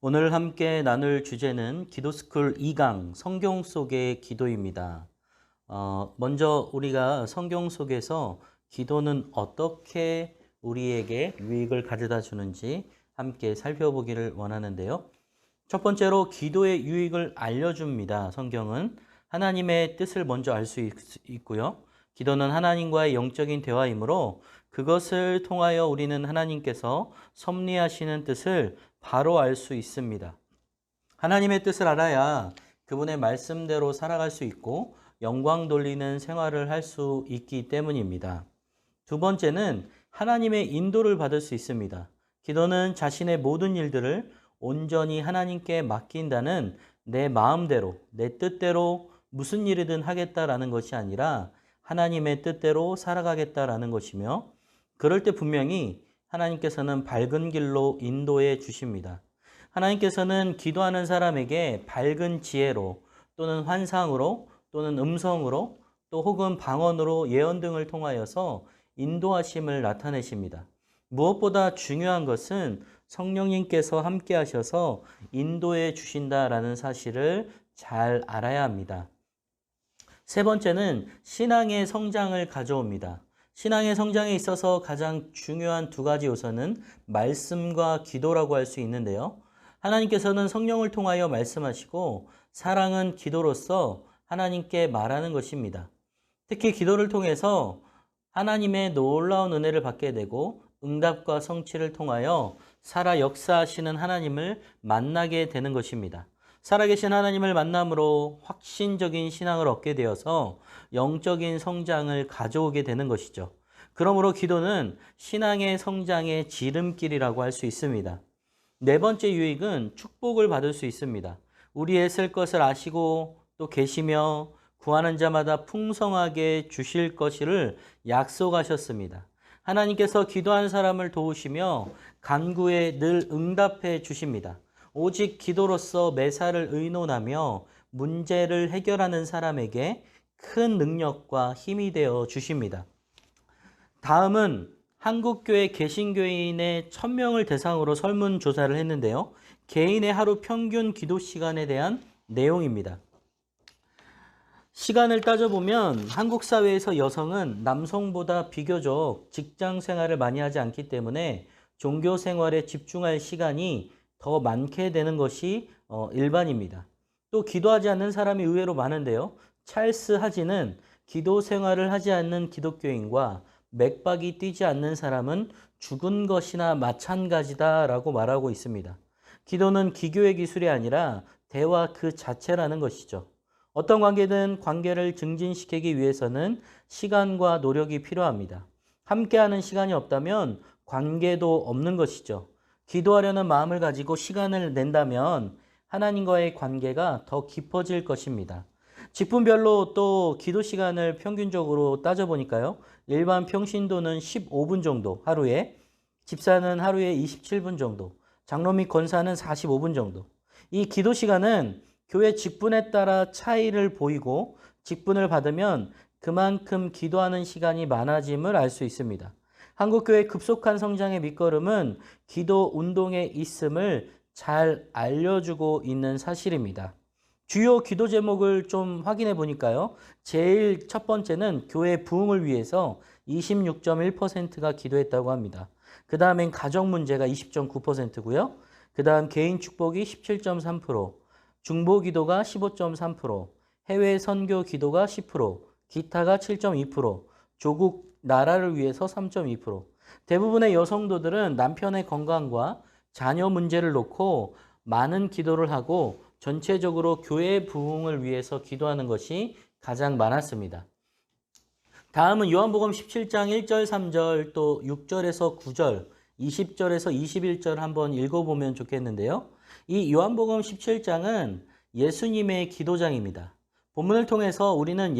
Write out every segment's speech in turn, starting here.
오늘 함께 나눌 주제는 기도스쿨 2강 성경 속의 기도입니다. 먼저 우리가 성경 속에서 기도는 어떻게 우리에게 유익을 가져다 주는지 함께 살펴보기를 원하는데요. 첫 번째로 기도의 유익을 알려줍니다. 성경은 하나님의 뜻을 먼저 알 수 있고요. 기도는 하나님과의 영적인 대화이므로 그것을 통하여 우리는 하나님께서 섭리하시는 뜻을 바로 알 수 있습니다. 하나님의 뜻을 알아야 그분의 말씀대로 살아갈 수 있고 영광 돌리는 생활을 할 수 있기 때문입니다. 두 번째는 하나님의 인도를 받을 수 있습니다. 기도는 자신의 모든 일들을 온전히 하나님께 맡긴다는 내 마음대로, 내 뜻대로 무슨 일이든 하겠다라는 것이 아니라 하나님의 뜻대로 살아가겠다라는 것이며, 그럴 때 분명히 하나님께서는 밝은 길로 인도해 주십니다. 하나님께서는 기도하는 사람에게 밝은 지혜로 또는 환상으로 또는 음성으로 또 혹은 방언으로 예언 등을 통하여서 인도하심을 나타내십니다. 무엇보다 중요한 것은 성령님께서 함께 하셔서 인도해 주신다라는 사실을 잘 알아야 합니다. 세 번째는 신앙의 성장을 가져옵니다. 신앙의 성장에 있어서 가장 중요한 두 가지 요소는 말씀과 기도라고 할 수 있는데요. 하나님께서는 성령을 통하여 말씀하시고 사랑은 기도로서 하나님께 말하는 것입니다. 특히 기도를 통해서 하나님의 놀라운 은혜를 받게 되고 응답과 성취를 통하여 살아 역사하시는 하나님을 만나게 되는 것입니다. 살아계신 하나님을 만남으로 확신적인 신앙을 얻게 되어서 영적인 성장을 가져오게 되는 것이죠. 그러므로 기도는 신앙의 성장의 지름길이라고 할 수 있습니다. 네 번째 유익은 축복을 받을 수 있습니다. 우리의 쓸 것을 아시고 또 계시며 구하는 자마다 풍성하게 주실 것을 약속하셨습니다. 하나님께서 기도하는 사람을 도우시며 간구에 늘 응답해 주십니다. 오직 기도로서 매사를 의논하며 문제를 해결하는 사람에게 큰 능력과 힘이 되어 주십니다. 다음은 한국교회 개신교인의 1000명을 대상으로 설문조사를 했는데요. 개인의 하루 평균 기도 시간에 대한 내용입니다. 시간을 따져보면 한국 사회에서 여성은 남성보다 비교적 직장 생활을 많이 하지 않기 때문에 종교 생활에 집중할 시간이 더 많게 되는 것이 일반입니다. 또 기도하지 않는 사람이 의외로 많은데요. 찰스 하지는 기도 생활을 하지 않는 기독교인과 맥박이 뛰지 않는 사람은 죽은 것이나 마찬가지다라고 말하고 있습니다. 기도는 기교의 기술이 아니라 대화 그 자체라는 것이죠. 어떤 관계든 관계를 증진시키기 위해서는 시간과 노력이 필요합니다. 함께하는 시간이 없다면 관계도 없는 것이죠. 기도하려는 마음을 가지고 시간을 낸다면 하나님과의 관계가 더 깊어질 것입니다. 직분별로 또 기도 시간을 평균적으로 따져보니까요. 일반 평신도는 15분 정도 하루에, 집사는 하루에 27분 정도, 장로 및 권사는 45분 정도. 이 기도 시간은 교회 직분에 따라 차이를 보이고 직분을 받으면 그만큼 기도하는 시간이 많아짐을 알 수 있습니다. 한국교회 급속한 성장의 밑거름은 기도 운동에 있음을 잘 알려주고 있는 사실입니다. 주요 기도 제목을 좀 확인해 보니까요. 제일 첫 번째는 교회 부흥을 위해서 26.1%가 기도했다고 합니다. 그 다음엔 가정 문제가 20.9%고요. 그 다음 개인 축복이 17.3%, 중보 기도가 15.3%, 해외 선교 기도가 10%, 기타가 7.2%, 조국 나라를 위해서 3.2%. 대부분의 여성도들은 남편의 건강과 자녀 문제를 놓고 많은 기도를 하고 전체적으로 교회 부흥을 위해서 기도하는 것이 가장 많았습니다. 다음은 요한복음 17장 1절, 3절, 또 6절에서 9절, 20절에서 21절 한번 읽어보면 좋겠는데요. 이 요한복음 17장은 예수님의 기도장입니다. 본문을 통해서 우리는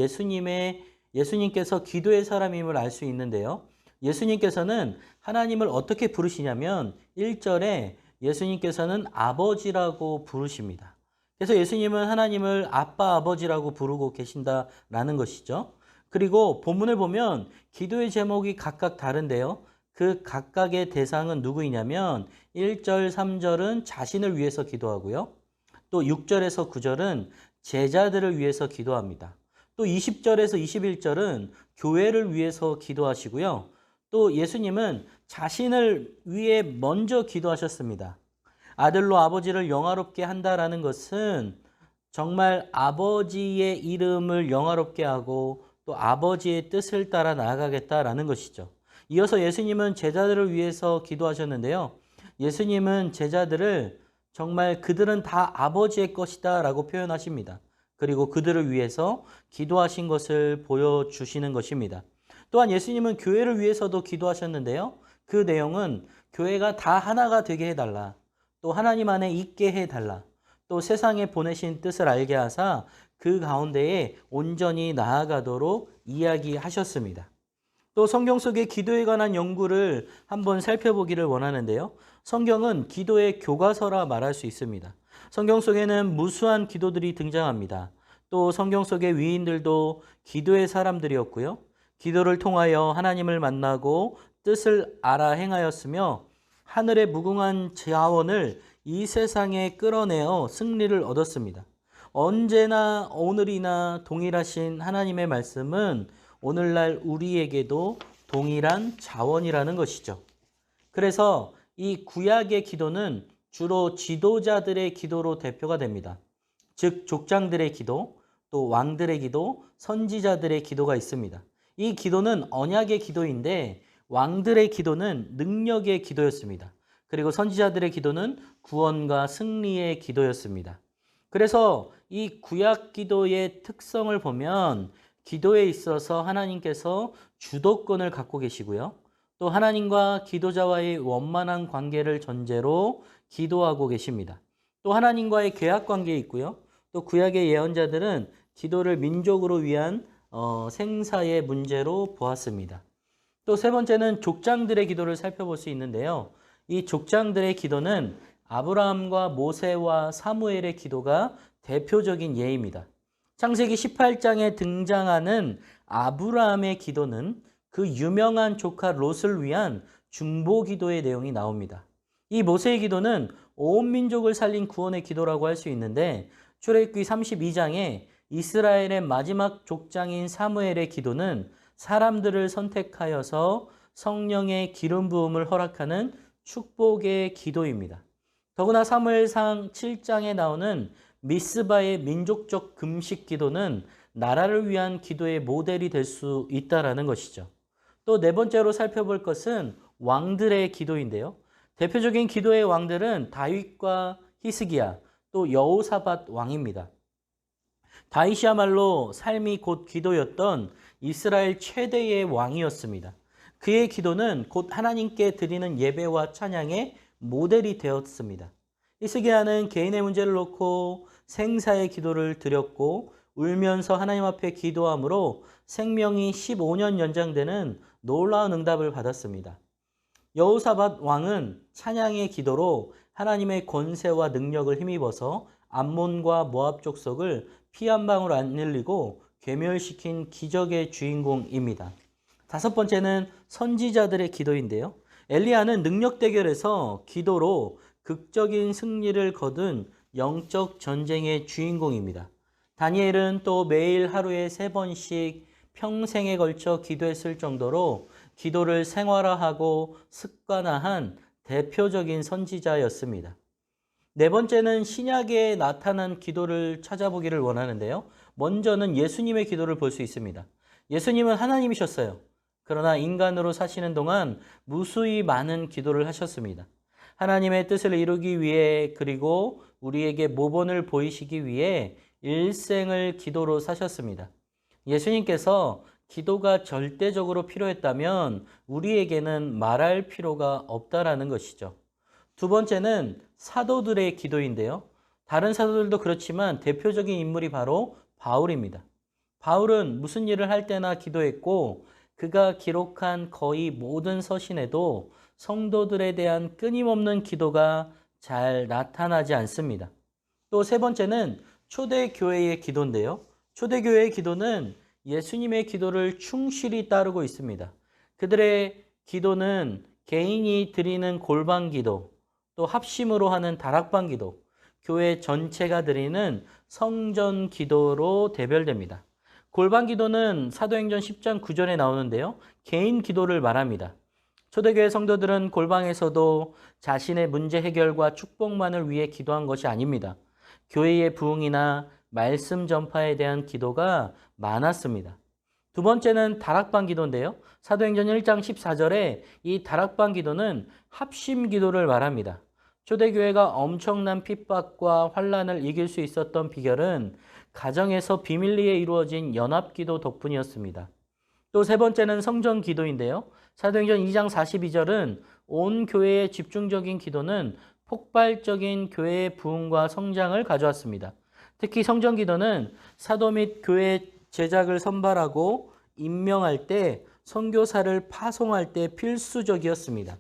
예수님께서 기도의 사람임을 알 수 있는데요. 예수님께서는 하나님을 어떻게 부르시냐면 1절에 예수님께서는 아버지라고 부르십니다. 그래서 예수님은 하나님을 아빠, 아버지라고 부르고 계신다라는 것이죠. 그리고 본문을 보면 기도의 제목이 각각 다른데요. 그 각각의 대상은 누구이냐면 1절, 3절은 자신을 위해서 기도하고요. 또 6절에서 9절은 제자들을 위해서 기도합니다. 또 20절에서 21절은 교회를 위해서 기도하시고요. 또 예수님은 자신을 위해 먼저 기도하셨습니다. 아들로 아버지를 영화롭게 한다라는 것은 정말 아버지의 이름을 영화롭게 하고 또 아버지의 뜻을 따라 나아가겠다라는 것이죠. 이어서 예수님은 제자들을 위해서 기도하셨는데요. 예수님은 제자들을 정말 그들은 다 아버지의 것이다 라고 표현하십니다. 그리고 그들을 위해서 기도하신 것을 보여주시는 것입니다. 또한 예수님은 교회를 위해서도 기도하셨는데요. 그 내용은 교회가 다 하나가 되게 해달라. 또 하나님 안에 있게 해달라. 또 세상에 보내신 뜻을 알게 하사 그 가운데에 온전히 나아가도록 이야기하셨습니다. 또 성경 속의 기도에 관한 연구를 한번 살펴보기를 원하는데요. 성경은 기도의 교과서라 말할 수 있습니다. 성경 속에는 무수한 기도들이 등장합니다. 또 성경 속의 위인들도 기도의 사람들이었고요. 기도를 통하여 하나님을 만나고 뜻을 알아 행하였으며 하늘의 무궁한 자원을 이 세상에 끌어내어 승리를 얻었습니다. 언제나 오늘이나 동일하신 하나님의 말씀은 오늘날 우리에게도 동일한 자원이라는 것이죠. 그래서 이 구약의 기도는 주로 지도자들의 기도로 대표가 됩니다. 즉 족장들의 기도, 또 왕들의 기도, 선지자들의 기도가 있습니다. 이 기도는 언약의 기도인데 왕들의 기도는 능력의 기도였습니다. 그리고 선지자들의 기도는 구원과 승리의 기도였습니다. 그래서 이 구약 기도의 특성을 보면 기도에 있어서 하나님께서 주도권을 갖고 계시고요. 또 하나님과 기도자와의 원만한 관계를 전제로 기도하고 계십니다. 또 하나님과의 계약 관계에 있고요. 또 구약의 예언자들은 기도를 민족으로 위한 생사의 문제로 보았습니다. 또 세 번째는 족장들의 기도를 살펴볼 수 있는데요. 이 족장들의 기도는 아브라함과 모세와 사무엘의 기도가 대표적인 예입니다. 창세기 18장에 등장하는 아브라함의 기도는 그 유명한 조카 롯을 위한 중보 기도의 내용이 나옵니다. 이 모세의 기도는 온 민족을 살린 구원의 기도라고 할 수 있는데 출애굽기 32장에 이스라엘의 마지막 족장인 사무엘의 기도는 사람들을 선택하여서 성령의 기름 부음을 허락하는 축복의 기도입니다. 더구나 사무엘상 7장에 나오는 미스바의 민족적 금식 기도는 나라를 위한 기도의 모델이 될 수 있다라는 것이죠. 또 네 번째로 살펴볼 것은 왕들의 기도인데요. 대표적인 기도의 왕들은 다윗과 히스기야, 또 여호사밧 왕입니다. 다윗이야말로 삶이 곧 기도였던 이스라엘 최대의 왕이었습니다. 그의 기도는 곧 하나님께 드리는 예배와 찬양의 모델이 되었습니다. 히스기야는 개인의 문제를 놓고 생사의 기도를 드렸고 울면서 하나님 앞에 기도함으로 생명이 15년 연장되는 놀라운 응답을 받았습니다. 여호사밧 왕은 찬양의 기도로 하나님의 권세와 능력을 힘입어서 암몬과 모압 족속을 피 한 방울 안 흘리고 괴멸시킨 기적의 주인공입니다. 다섯 번째는 선지자들의 기도인데요. 엘리야는 능력 대결에서 기도로 극적인 승리를 거둔 영적 전쟁의 주인공입니다. 다니엘은 또 매일 하루에 3번씩 평생에 걸쳐 기도했을 정도로 기도를 생활화하고 습관화한 대표적인 선지자였습니다. 네 번째는 신약에 나타난 기도를 찾아보기를 원하는데요. 먼저는 예수님의 기도를 볼 수 있습니다. 예수님은 하나님이셨어요. 그러나 인간으로 사시는 동안 무수히 많은 기도를 하셨습니다. 하나님의 뜻을 이루기 위해 그리고 우리에게 모본을 보이시기 위해 일생을 기도로 사셨습니다. 예수님께서 기도가 절대적으로 필요했다면 우리에게는 말할 필요가 없다라는 것이죠. 두 번째는 사도들의 기도인데요. 다른 사도들도 그렇지만 대표적인 인물이 바로 바울입니다. 바울은 무슨 일을 할 때나 기도했고 그가 기록한 거의 모든 서신에도 성도들에 대한 끊임없는 기도가 잘 나타나지 않습니다. 또 세 번째는 초대교회의 기도인데요. 초대교회의 기도는 예수님의 기도를 충실히 따르고 있습니다. 그들의 기도는 개인이 드리는 골방 기도, 또 합심으로 하는 다락방 기도, 교회 전체가 드리는 성전 기도로 대별됩니다. 골방 기도는 사도행전 10장 9절에 나오는데요. 개인 기도를 말합니다. 초대교회 성도들은 골방에서도 자신의 문제 해결과 축복만을 위해 기도한 것이 아닙니다. 교회의 부흥이나 말씀 전파에 대한 기도가 많았습니다. 두 번째는 다락방 기도인데요. 사도행전 1장 14절에 이 다락방 기도는 합심 기도를 말합니다. 초대교회가 엄청난 핍박과 환난을 이길 수 있었던 비결은 가정에서 비밀리에 이루어진 연합기도 덕분이었습니다. 또 세 번째는 성전 기도인데요. 사도행전 2장 42절은 온 교회의 집중적인 기도는 폭발적인 교회의 부흥과 성장을 가져왔습니다. 특히 성전 기도는 사도 및 교회 제작을 선발하고 임명할 때 선교사를 파송할 때 필수적이었습니다.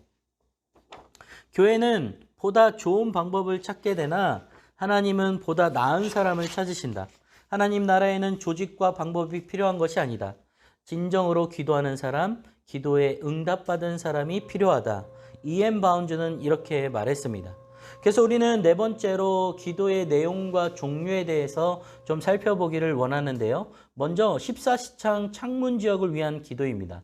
교회는 보다 좋은 방법을 찾게 되나 하나님은 보다 나은 사람을 찾으신다. 하나님 나라에는 조직과 방법이 필요한 것이 아니다. 진정으로 기도하는 사람, 기도에 응답받은 사람이 필요하다. E.M. 바운즈는 이렇게 말했습니다. 그래서 우리는 네 번째로 기도의 내용과 종류에 대해서 좀 살펴보기를 원하는데요. 먼저 14시창 창문 지역을 위한 기도입니다.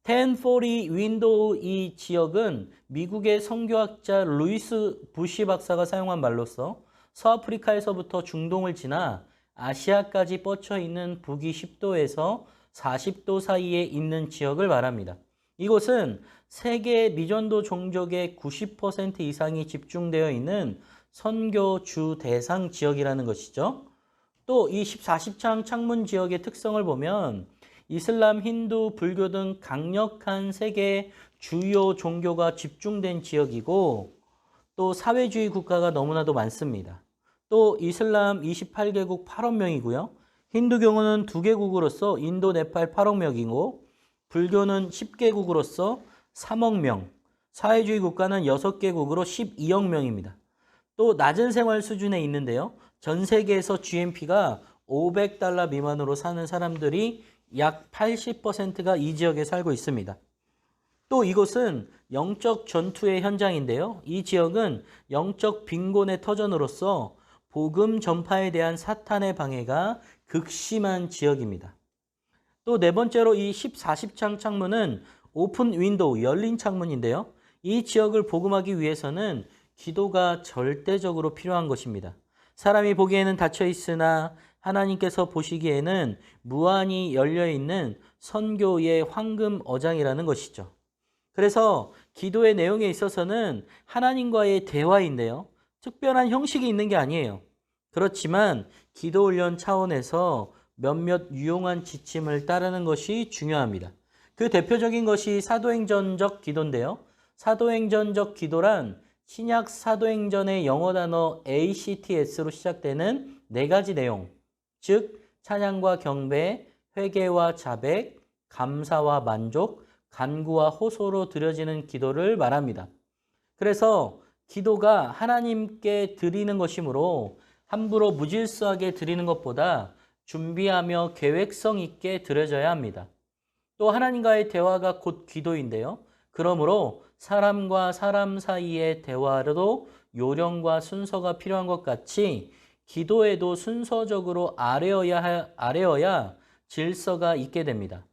1040 윈도우 이 지역은 미국의 선교학자 루이스 부시 박사가 사용한 말로서 서아프리카에서부터 중동을 지나 아시아까지 뻗쳐 있는 북위 10도에서 40도 사이에 있는 지역을 말합니다. 이곳은 세계 미전도 종족의 90% 이상이 집중되어 있는 선교 주 대상 지역이라는 것이죠. 또 이 14시창 창문 지역의 특성을 보면 이슬람, 힌두, 불교 등 강력한 세계 주요 종교가 집중된 지역이고 또 사회주의 국가가 너무나도 많습니다. 또 이슬람 28개국 8억 명이고요. 힌두교는 2개국으로서 인도, 네팔 8억 명이고 불교는 10개국으로서 3억 명, 사회주의 국가는 6개국으로 12억 명입니다. 또 낮은 생활 수준에 있는데요. 전 세계에서 GNP가 500달러 미만으로 사는 사람들이 약 80%가 이 지역에 살고 있습니다. 또 이곳은 영적 전투의 현장인데요. 이 지역은 영적 빈곤의 터전으로서 복음 전파에 대한 사탄의 방해가 극심한 지역입니다. 또 네 번째로 이 14시창 창문은 오픈 윈도우, 열린 창문인데요. 이 지역을 복음하기 위해서는 기도가 절대적으로 필요한 것입니다. 사람이 보기에는 닫혀 있으나 하나님께서 보시기에는 무한히 열려있는 선교의 황금 어장이라는 것이죠. 그래서 기도의 내용에 있어서는 하나님과의 대화인데요. 특별한 형식이 있는 게 아니에요. 그렇지만 기도 훈련 차원에서 몇몇 유용한 지침을 따르는 것이 중요합니다. 그 대표적인 것이 사도행전적 기도인데요. 사도행전적 기도란 신약 사도행전의 영어 단어 ACTS로 시작되는 네 가지 내용, 즉 찬양과 경배, 회개와 자백, 감사와 만족, 간구와 호소로 드려지는 기도를 말합니다. 그래서 기도가 하나님께 드리는 것이므로 함부로 무질서하게 드리는 것보다 준비하며 계획성 있게 드려져야 합니다. 또 하나님과의 대화가 곧 기도인데요. 그러므로 사람과 사람 사이의 대화로도 요령과 순서가 필요한 것 같이 기도에도 순서적으로 아뢰어야 질서가 있게 됩니다.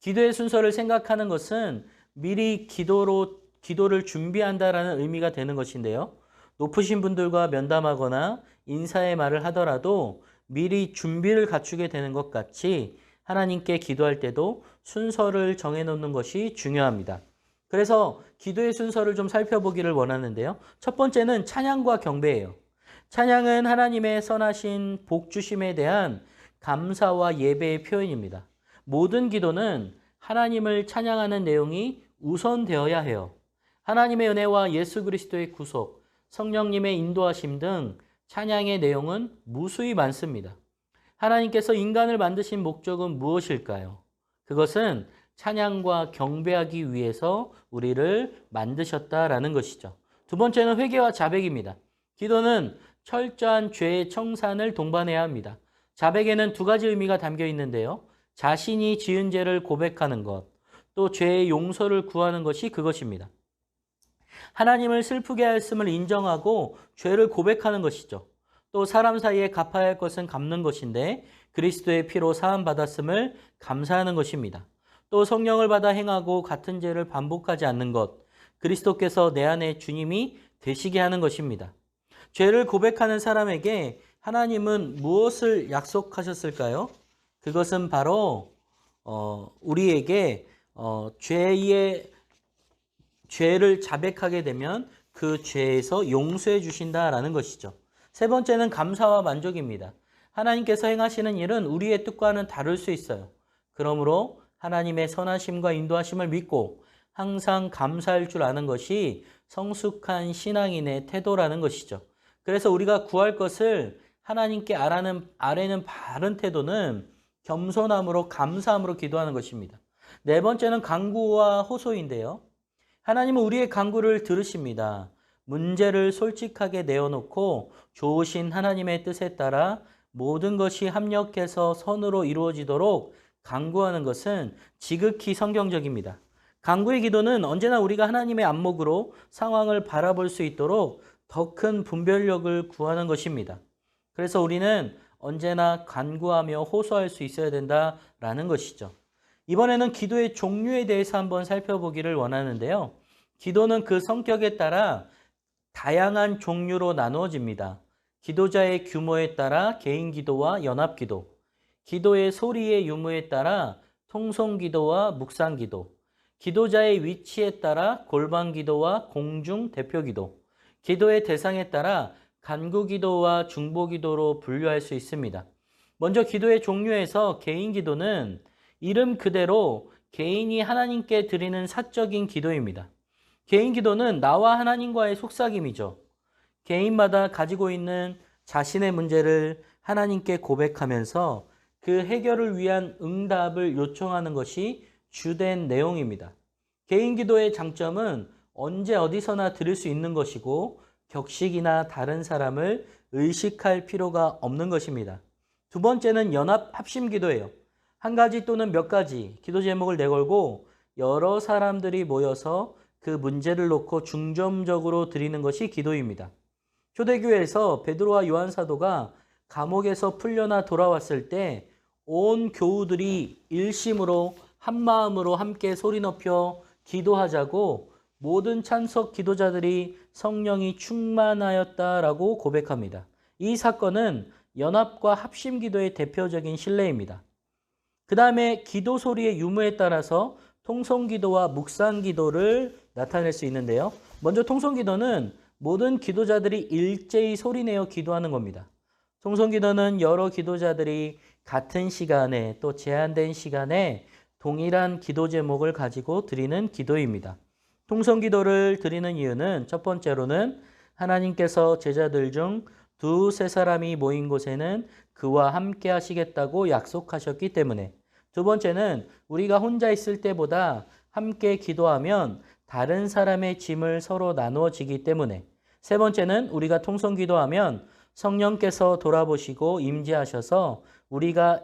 기도의 순서를 생각하는 것은 미리 기도를 준비한다라는 의미가 되는 것인데요. 높으신 분들과 면담하거나 인사의 말을 하더라도 미리 준비를 갖추게 되는 것 같이 하나님께 기도할 때도 순서를 정해놓는 것이 중요합니다. 그래서 기도의 순서를 좀 살펴보기를 원하는데요. 첫 번째는 찬양과 경배예요. 찬양은 하나님의 선하신 복 주심에 대한 감사와 예배의 표현입니다. 모든 기도는 하나님을 찬양하는 내용이 우선되어야 해요. 하나님의 은혜와 예수 그리스도의 구속, 성령님의 인도하심 등 찬양의 내용은 무수히 많습니다. 하나님께서 인간을 만드신 목적은 무엇일까요? 그것은 찬양과 경배하기 위해서 우리를 만드셨다라는 것이죠. 두 번째는 회개와 자백입니다. 기도는 철저한 죄의 청산을 동반해야 합니다. 자백에는 두 가지 의미가 담겨 있는데요. 자신이 지은 죄를 고백하는 것, 또 죄의 용서를 구하는 것이 그것입니다. 하나님을 슬프게 하였음을 인정하고 죄를 고백하는 것이죠. 또 사람 사이에 갚아야 할 것은 갚는 것인데 그리스도의 피로 사함 받았음을 감사하는 것입니다. 또 성령을 받아 행하고 같은 죄를 반복하지 않는 것, 그리스도께서 내 안에 주님이 되시게 하는 것입니다. 죄를 고백하는 사람에게 하나님은 무엇을 약속하셨을까요? 그것은 바로 우리에게 죄를 자백하게 되면 그 죄에서 용서해 주신다라는 것이죠. 세 번째는 감사와 만족입니다. 하나님께서 행하시는 일은 우리의 뜻과는 다를 수 있어요. 그러므로 하나님의 선하심과 인도하심을 믿고 항상 감사할 줄 아는 것이 성숙한 신앙인의 태도라는 것이죠. 그래서 우리가 구할 것을 하나님께 아뢰는 바른 태도는 겸손함으로 감사함으로 기도하는 것입니다. 네 번째는 간구와 호소인데요. 하나님은 우리의 간구를 들으십니다. 문제를 솔직하게 내어놓고 좋으신 하나님의 뜻에 따라 모든 것이 합력해서 선으로 이루어지도록 간구하는 것은 지극히 성경적입니다. 간구의 기도는 언제나 우리가 하나님의 안목으로 상황을 바라볼 수 있도록 더 큰 분별력을 구하는 것입니다. 그래서 우리는 언제나 간구하며 호소할 수 있어야 된다라는 것이죠. 이번에는 기도의 종류에 대해서 한번 살펴보기를 원하는데요. 기도는 그 성격에 따라 다양한 종류로 나누어집니다. 기도자의 규모에 따라 개인 기도와 연합 기도, 기도의 소리의 유무에 따라 통성 기도와 묵상 기도, 기도자의 위치에 따라 골방 기도와 공중 대표 기도, 기도의 대상에 따라 간구 기도와 중보 기도로 분류할 수 있습니다. 먼저 기도의 종류에서 개인 기도는 이름 그대로 개인이 하나님께 드리는 사적인 기도입니다. 개인 기도는 나와 하나님과의 속삭임이죠. 개인마다 가지고 있는 자신의 문제를 하나님께 고백하면서 그 해결을 위한 응답을 요청하는 것이 주된 내용입니다. 개인 기도의 장점은 언제 어디서나 드릴 수 있는 것이고 격식이나 다른 사람을 의식할 필요가 없는 것입니다. 두 번째는 연합 합심 기도예요. 한 가지 또는 몇 가지 기도 제목을 내걸고 여러 사람들이 모여서 그 문제를 놓고 중점적으로 드리는 것이 기도입니다. 초대교회에서 베드로와 요한 사도가 감옥에서 풀려나 돌아왔을 때 온 교우들이 일심으로 한마음으로 함께 소리 높여 기도하자고 모든 찬석 기도자들이 성령이 충만하였다라고 고백합니다. 이 사건은 연합과 합심 기도의 대표적인 신뢰입니다. 그 다음에 기도 소리의 유무에 따라서 통성 기도와 묵상 기도를 나타낼 수 있는데요. 먼저 통성 기도는 모든 기도자들이 일제히 소리내어 기도하는 겁니다. 통성 기도는 여러 기도자들이 같은 시간에 또 제한된 시간에 동일한 기도 제목을 가지고 드리는 기도입니다. 통성 기도를 드리는 이유는 첫 번째로는 하나님께서 제자들 중 두세 사람이 모인 곳에는 그와 함께 하시겠다고 약속하셨기 때문에, 두 번째는 우리가 혼자 있을 때보다 함께 기도하면 다른 사람의 짐을 서로 나누어지기 때문에, 세 번째는 우리가 통성 기도하면 성령께서 돌아보시고 임재하셔서 우리가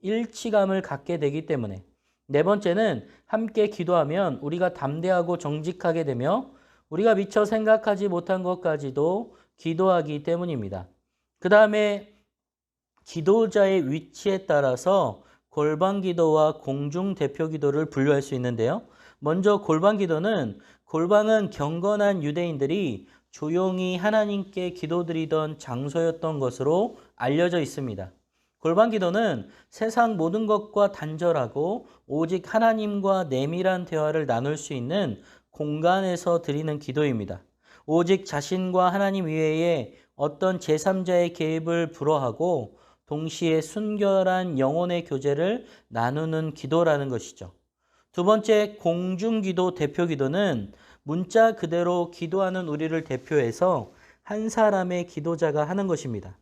일치감을 갖게 되기 때문에, 네 번째는 함께 기도하면 우리가 담대하고 정직하게 되며 우리가 미처 생각하지 못한 것까지도 기도하기 때문입니다. 그 다음에 기도자의 위치에 따라서 골방 기도와 공중 대표 기도를 분류할 수 있는데요. 먼저 골방 기도는, 골방은 경건한 유대인들이 조용히 하나님께 기도드리던 장소였던 것으로 알려져 있습니다. 골방 기도는 세상 모든 것과 단절하고 오직 하나님과 내밀한 대화를 나눌 수 있는 공간에서 드리는 기도입니다. 오직 자신과 하나님 외에 어떤 제3자의 개입을 불허하고 동시에 순결한 영혼의 교제를 나누는 기도라는 것이죠. 두 번째, 공중기도 대표기도는 문자 그대로 기도하는 우리를 대표해서 한 사람의 기도자가 하는 것입니다.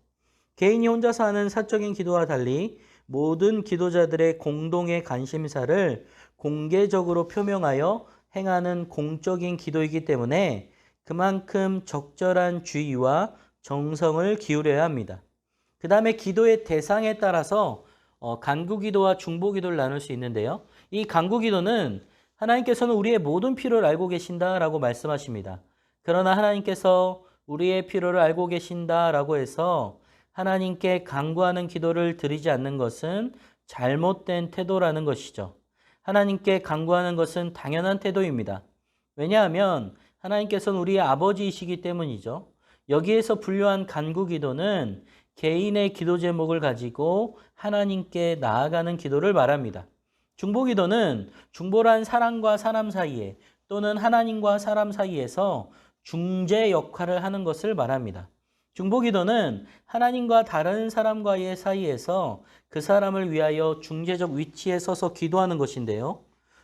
개인이 혼자서 하는 사적인 기도와 달리 모든 기도자들의 공동의 관심사를 공개적으로 표명하여 행하는 공적인 기도이기 때문에 그만큼 적절한 주의와 정성을 기울여야 합니다. 그 다음에 기도의 대상에 따라서 간구기도와 중보기도를 나눌 수 있는데요. 이 간구기도는 하나님께서는 우리의 모든 필요를 알고 계신다라고 말씀하십니다. 그러나 하나님께서 우리의 필요를 알고 계신다라고 해서 하나님께 간구하는 기도를 드리지 않는 것은 잘못된 태도라는 것이죠. 하나님께 간구하는 것은 당연한 태도입니다. 왜냐하면 하나님께서는 우리의 아버지이시기 때문이죠. 여기에서 분류한 간구 기도는 개인의 기도 제목을 가지고 하나님께 나아가는 기도를 말합니다. 중보 기도는 중보란 사람과 사람 사이에 또는 하나님과 사람 사이에서 중재 역할을 하는 것을 말합니다. 중보 기도는 하나님과 다른 사람과의 사이에서 그 사람을 위하여 중재적 위치에 서서 기도하는 것인데요.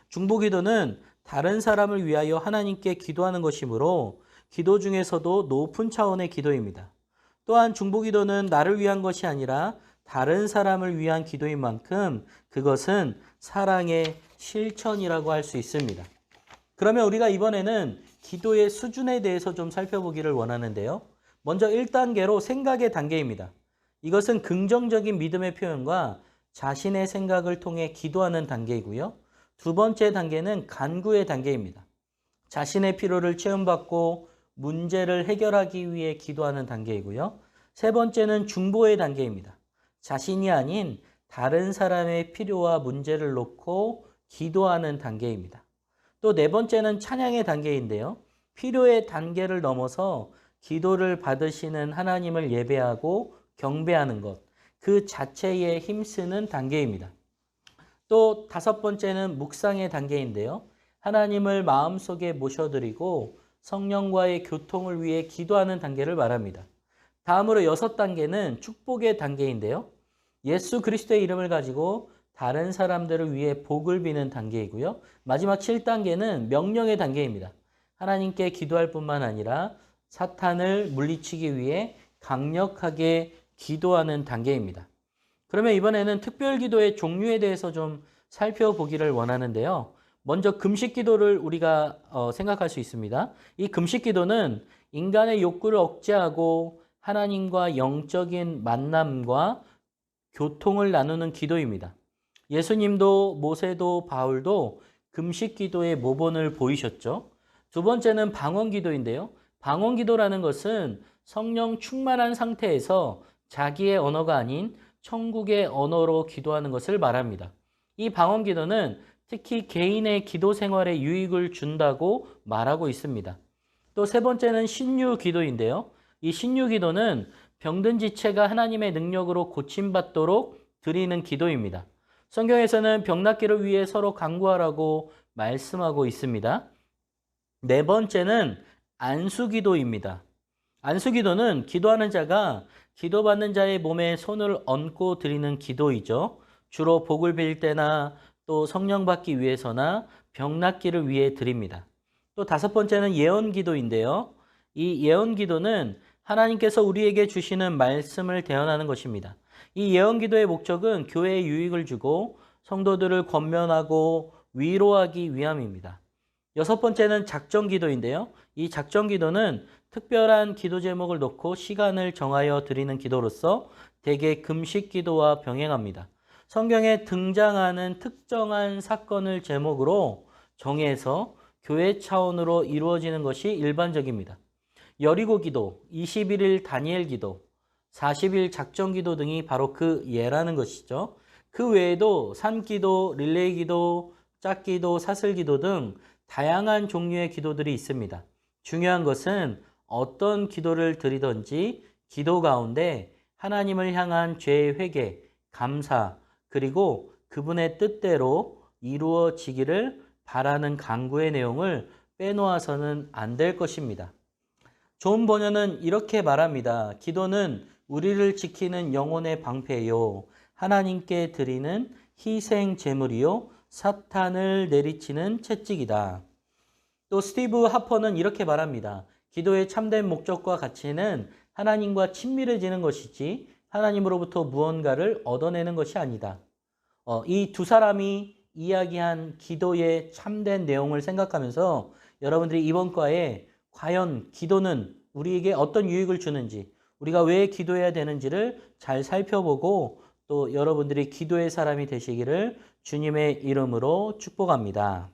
중보 기도는 다른 사람을 위하여 하나님께 기도하는 것이므로 기도 중에서도 높은 차원의 기도입니다. 또한 중보 기도는 나를 위한 것이 아니라 다른 사람을 위한 기도인 만큼 그것은 사랑의 실천이라고 할 수 있습니다. 그러면 우리가 이번에는 기도의 수준에 대해서 좀 살펴보기를 원하는데요. 먼저 1단계로 생각의 단계입니다. 이것은 긍정적인 믿음의 표현과 자신의 생각을 통해 기도하는 단계이고요. 두 번째 단계는 간구의 단계입니다. 자신의 필요를 체험받고 문제를 해결하기 위해 기도하는 단계이고요. 세 번째는 중보의 단계입니다. 자신이 아닌 다른 사람의 필요와 문제를 놓고 기도하는 단계입니다. 또 네 번째는 찬양의 단계인데요. 필요의 단계를 넘어서 기도를 받으시는 하나님을 예배하고 경배하는 것, 그 자체에 힘쓰는 단계입니다. 또 다섯 번째는 묵상의 단계인데요. 하나님을 마음속에 모셔드리고 성령과의 교통을 위해 기도하는 단계를 말합니다. 다음으로 여섯 단계는 축복의 단계인데요. 예수 그리스도의 이름을 가지고 다른 사람들을 위해 복을 비는 단계이고요. 마지막 7단계는 명령의 단계입니다. 하나님께 기도할 뿐만 아니라 사탄을 물리치기 위해 강력하게 기도하는 단계입니다. 그러면 이번에는 특별 기도의 종류에 대해서 좀 살펴보기를 원하는데요. 먼저 금식 기도를 우리가 생각할 수 있습니다. 이 금식 기도는 인간의 욕구를 억제하고 하나님과 영적인 만남과 교통을 나누는 기도입니다. 예수님도 모세도 바울도 금식 기도의 모본을 보이셨죠. 두 번째는 방언 기도인데요. 방언 기도라는 것은 성령 충만한 상태에서 자기의 언어가 아닌 천국의 언어로 기도하는 것을 말합니다. 이 방언 기도는 특히 개인의 기도 생활에 유익을 준다고 말하고 있습니다. 또 세 번째는 신유 기도인데요. 이 신유 기도는 병든 지체가 하나님의 능력으로 고침받도록 드리는 기도입니다. 성경에서는 병 낫기를 위해 서로 간구하라고 말씀하고 있습니다. 네 번째는 안수기도입니다. 안수기도는 기도하는 자가 기도받는 자의 몸에 손을 얹고 드리는 기도이죠. 주로 복을 빌 때나 또 성령 받기 위해서나 병 낫기를 위해 드립니다. 또 다섯 번째는 예언기도인데요. 이 예언기도는 하나님께서 우리에게 주시는 말씀을 대언하는 것입니다. 이 예언기도의 목적은 교회에 유익을 주고 성도들을 권면하고 위로하기 위함입니다. 여섯 번째는 작정기도인데요. 이 작정기도는 특별한 기도 제목을 놓고 시간을 정하여 드리는 기도로서 대개 금식기도와 병행합니다. 성경에 등장하는 특정한 사건을 제목으로 정해서 교회 차원으로 이루어지는 것이 일반적입니다. 여리고 기도, 21일 다니엘 기도, 40일 작정 기도 등이 바로 그 예라는 것이죠. 그 외에도 산기도, 릴레이 기도, 짝기도, 사슬기도 등 다양한 종류의 기도들이 있습니다. 중요한 것은 어떤 기도를 드리든지 기도 가운데 하나님을 향한 죄의 회개, 감사, 그리고 그분의 뜻대로 이루어지기를 바라는 간구의 내용을 빼놓아서는 안 될 것입니다. 존 번연은 이렇게 말합니다. 기도는 우리를 지키는 영혼의 방패요. 하나님께 드리는 희생 제물이요. 사탄을 내리치는 채찍이다. 또 스티브 하퍼는 이렇게 말합니다. 기도의 참된 목적과 가치는 하나님과 친밀해지는 것이지 하나님으로부터 무언가를 얻어내는 것이 아니다. 이 두 사람이 이야기한 기도의 참된 내용을 생각하면서 여러분들이 이번 과에 과연 기도는 우리에게 어떤 유익을 주는지, 우리가 왜 기도해야 되는지를 잘 살펴보고 또 여러분들이 기도의 사람이 되시기를 주님의 이름으로 축복합니다.